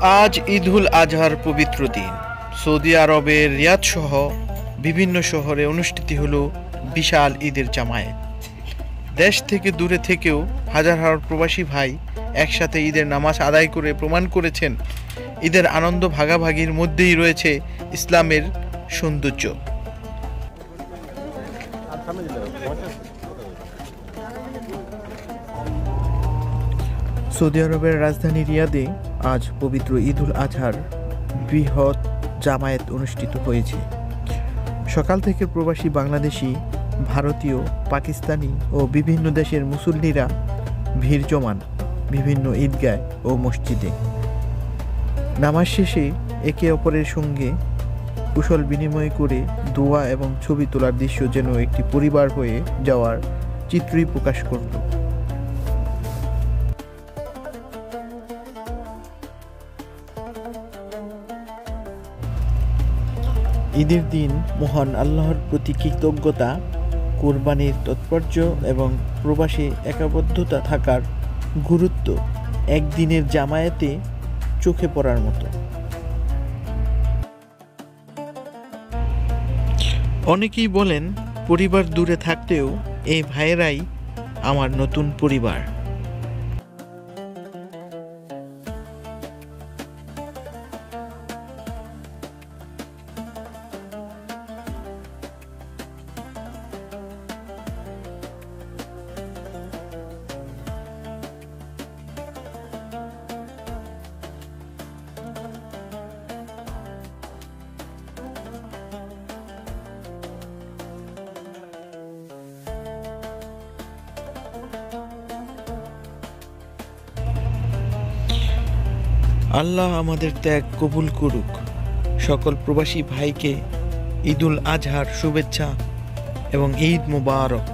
আজ ঈদুল আজহার পবিত্র দিন। সৌদি আরবের রিয়াদ সহ বিভিন্ন শহরে অনুষ্ঠিত হলো বিশাল ঈদের জামায়াত। দেশ থেকে দূরে থেকেও হাজার হাজার প্রবাসী ভাই একসাথে ঈদের নামাজ আদায় করে প্রমাণ করেছেন ঈদের আনন্দ ভাগাভাগির মধ্যেই রয়েছে ইসলামের সৌন্দর্য। সৌদি আরবের রাজধানী রিয়াদে আজ পবিত্র ঈদুল আজহার বৃহৎ জামায়াত অনুষ্ঠিত হয়েছে। সকাল থেকে প্রবাসী বাংলাদেশি, ভারতীয়, পাকিস্তানি ও বিভিন্ন দেশের মুসল্লিরা ভিড় জমান বিভিন্ন ঈদগাহ ও মসজিদে। নামাজ শেষে একে অপরের সঙ্গে কুশল বিনিময় করে দোয়া এবং ছবি তোলার দৃশ্য যেন একটি পরিবার হয়ে যাওয়ার চিত্রই প্রকাশ করল। ঈদের দিন মহান আল্লাহর প্রতি কৃতজ্ঞতা, কোরবানির তাৎপর্য এবং প্রবাসে একাবদ্ধতা থাকার গুরুত্ব একদিনের জামায়াতে চোখে পড়ার মতো। অনেকেই বলেন, পরিবার দূরে থাকলেও এই ভাইয়েরাই আমার নতুন পরিবার। আল্লাহ আমাদের ত্যাগ কবুল করুক। সকল প্রবাসী ভাইকে ঈদুল আজহার শুভেচ্ছা এবং ঈদ মোবারক।